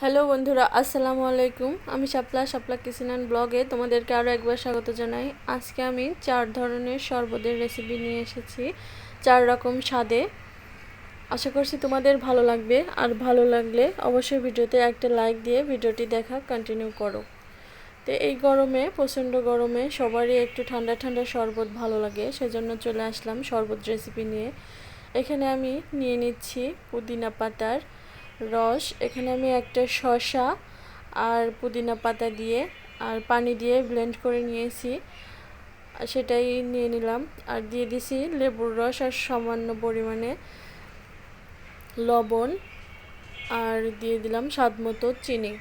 Hello বন্ধুরা, আসসালামু আলাইকুম। আমি শাপলা কিচেন অ্যান্ড ব্লগে তোমাদেরকে আরও একবার স্বাগত জানাই। আজকে আমি 4 ধরনের শরবতের রেসিপি নিয়ে এসেছি, 4 রকম স্বাদে। আশা করছি তোমাদের ভালো লাগবে, আর ভালো লাগলে অবশ্যই ভিডিওতে একটা লাইক দিয়ে ভিডিওটি দেখা কন্টিনিউ করো। তো এই গরমে, প্রচণ্ড গরমে সবারই একটু ঠান্ডা ঠান্ডা শরবত ভালো লাগে, সেজন্য চলে আসলাম শরবত রেসিপি নিয়ে। এখানে আমি নিয়ে নিচ্ছি পুদিনা পাতার রস। এখানে আমি একটা শসা আর পুদিনা পাতা দিয়ে আর পানি দিয়ে ব্লেন্ড করে নিয়েছি, সেটাই নিয়ে নিলাম। আর দিয়ে দিছি লেবুর রস আর সামান্য পরিমাণে লবণ, আর দিয়ে দিলাম স্বাদ মতো চিনি।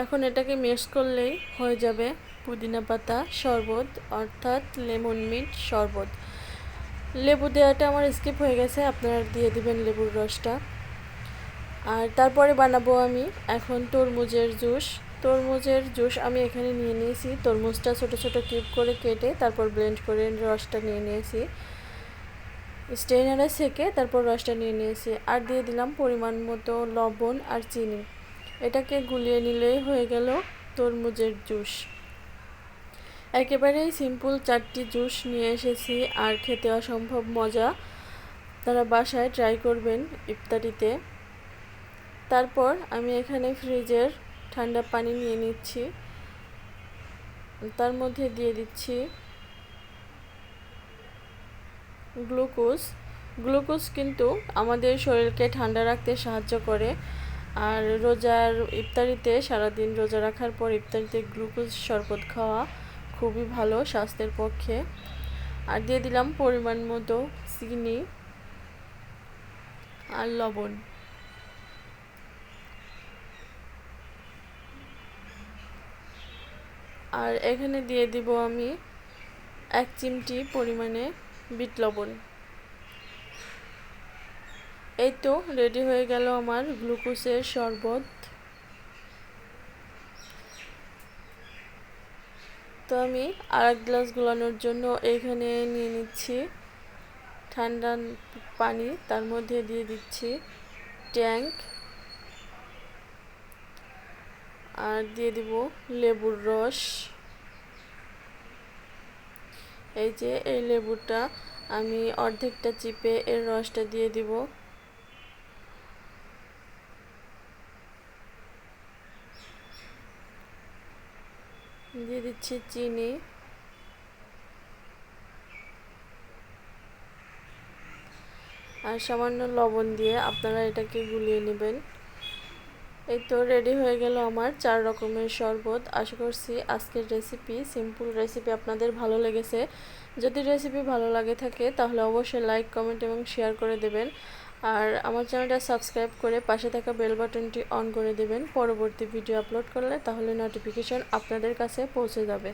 এখন এটাকে মিক্স করলেই হয়ে যাবে পুদিনা পাতা শরবত, অর্থাৎ লেমন মিন্ট শরবত। লেবু দেওয়াটা আমার স্কিপ হয়ে গেছে, আপনারা দিয়ে দিবেন লেবুর রসটা। আর তারপরে বানাবো আমি এখন তরমুজের জুস আমি এখানে নিয়ে নিয়েছি। তরমুজটা ছোট ছোট কিউব করে কেটে তারপর ব্লেন্ড করে রসটা নিয়ে নিয়েছি, স্ট্রেনারে সেকে তারপর রসটা নিয়ে নিয়েছি। আর দিয়ে দিলাম পরিমাণ মতো লবণ আর চিনি। এটাকে গুলিয়ে নিলেই হয়ে গেল তরমুজের জুস। একেবারেই সিম্পল 4টি জুস নিয়ে এসেছি, আর খেতে অসম্ভব মজা। তারা বাসায় ট্রাই করবেন ইফতারিতে। তারপর আমি এখানে ফ্রিজের ঠান্ডা পানি নিয়ে নিচ্ছি, তার মধ্যে দিয়ে দিচ্ছি গ্লুকোজ কিন্তু আমাদের শরীরকে ঠান্ডা রাখতে সাহায্য করে। আর রোজার ইফতারিতে, সারাদিন রোজা রাখার পর ইফতারিতে গ্লুকোজ শরবত খাওয়া খুবই ভালো স্বাস্থ্যের পক্ষে। আর দিয়ে দিলাম পরিমাণ মতো চিনি আর লবণ। আর এখানে দিয়ে দিব আমি 1 চিমটি পরিমাণে বিট লবণ। এই তো রেডি হয়ে গেল আমার গ্লুকোজের শরবত। তো আমি আরেক গ্লাস গুলানোর জন্য এখানে নিয়ে নিচ্ছি ঠান্ডা পানি, তার মধ্যে দিয়ে দিচ্ছি ট্যাঙ্ক, আর দিয়ে দিব লেবুর রস। এই যে এই লেবুটা আমি অর্ধেকটা চিপে এর রসটা দিয়ে দিব। দিয়ে দিচ্ছি চিনি, আর সামান্য লবণ দিয়ে আপনারা এটাকে গুলিয়ে নেবেন। এই তো রেডি হয়ে গেল আমার 4 রকমের শরবত। আশা করছি আজকের রেসিপি, সিম্পল রেসিপি আপনাদের ভালো লেগেছে। যদি রেসিপি ভালো লাগে থাকে তাহলে অবশ্যই লাইক, কমেন্ট এবং শেয়ার করে দেবেন। আর আমার চ্যানেলটা সাবস্ক্রাইব করে পাশে থাকা বেল বাটনটি অন করে দেবেন, পরবর্তী ভিডিও আপলোড করলে তাহলে নোটিফিকেশন আপনাদের কাছে পৌঁছে যাবে।